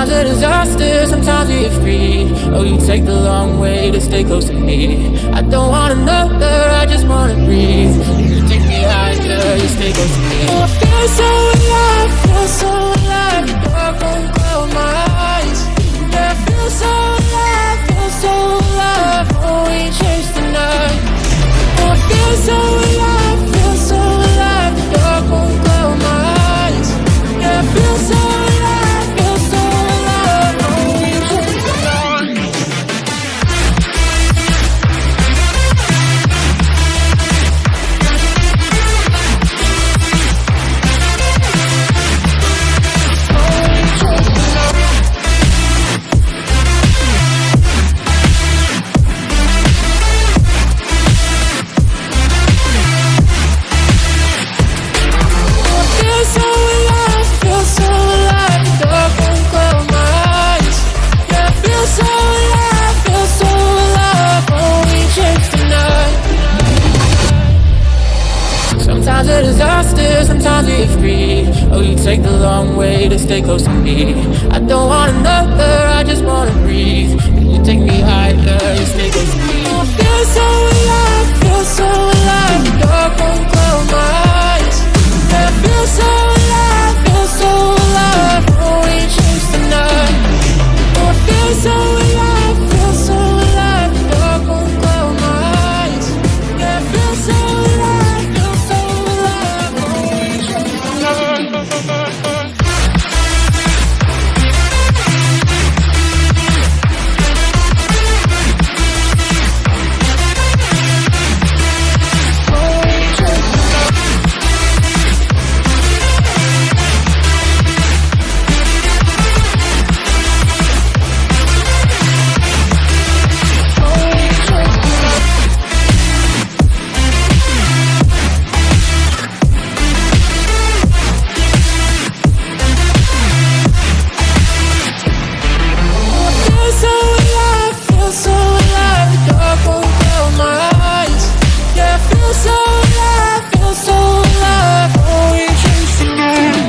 Sometimes a disaster, sometimes we free. Oh, you take the long way to stay close to me. I don't want another, I just wanna breathe. You take me higher, you stay close to me. Oh, I feel so alive, feel so alive. The dark won't close my eyes. Yeah, I feel so alive, feel so alive. Oh, we chase the night. Oh, I feel so alive, feel so alive. The dark won't close my eyes. Yeah, I feel so alive, feel so alive. Oh, we chase the night. Sometimes a disaster, sometimes we free. Oh, you take the long way to stay close to me. I don't want another, I just wanna breathe. You take me higher, you stay close to me. I feel so alive, feel so alive. The dark won't close my eyes. Yeah, I feel so alive, feel so alive. Oh, we chase the night. Oh, I feel so alive, feel so alive. The dark won't close my eyes. Yeah, I feel so alive, feel so alive. Oh, we chase the night.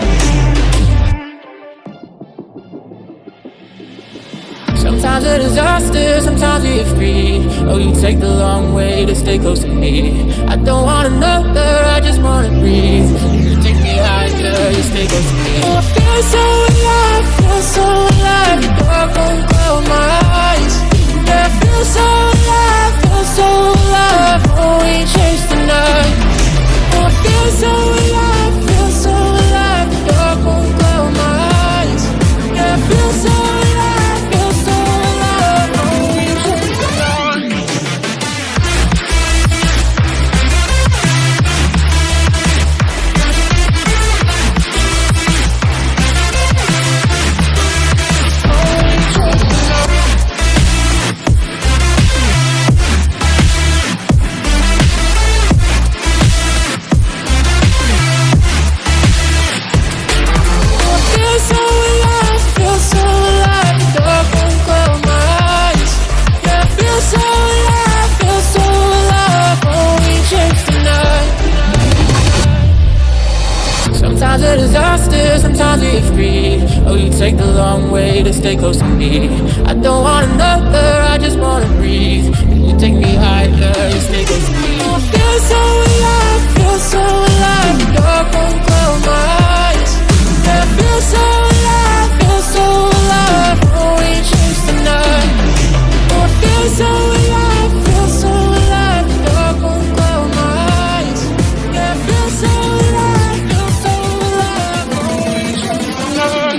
Sometimes a disaster, sometimes we free. Oh, you take the long way to stay close to me. I don't want another, I just wanna breathe. You take me higher, you stay close to me. Oh, I feel so alive, feel so alive. The dark won't close my eyes. Yeah, I feel so alive, feel so alive. Oh, we chase the night. Oh, I feel so alive, feel so alive. The dark won't close my eyes. Yeah, I feel so alive, feel so alive. Oh, we chase the night. Sometimes a disaster, sometimes we free. Oh, you take the long way to stay close to me. I don't want another, I just wanna breathe. You take me higher, you stay close to me. I feel so alive, feel so alive. The dark won't close my eyes. Yeah, I feel so alive, feel so alive. Oh, we chase the night. Oh, I feel so alive, feel so alive. The dark won't close my eyes. Yeah, I feel so alive, feel so alive. Oh, we chase the night.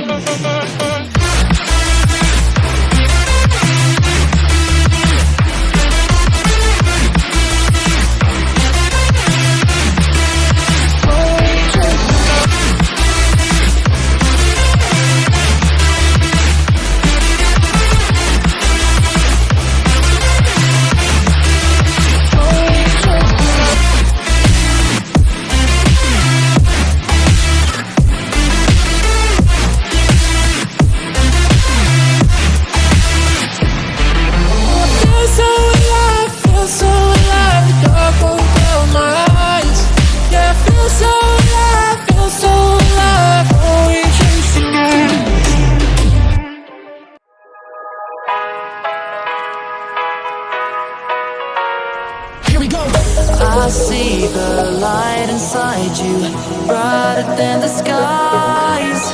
I see the light inside you, brighter than the skies.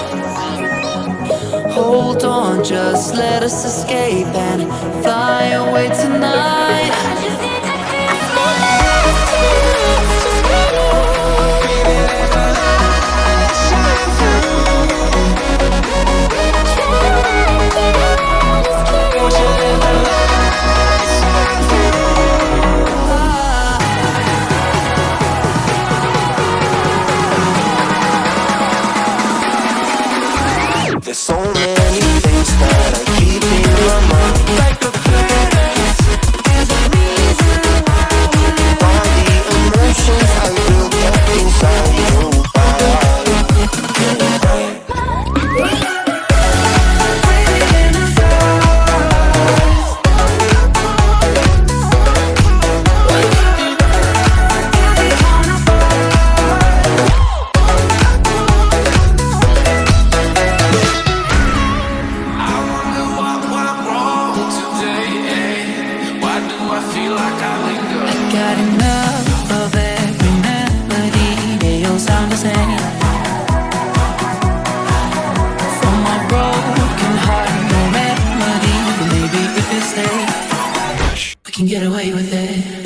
Hold on, just let us escape and fly away tonight. There's so many things that I keep in my mind. Like a place, there's a reason why. All the emotions I built up inside you. Got enough of every melody, they all sound the same. From my broken heart, no remedy, but maybe if you stay, we can get away with it.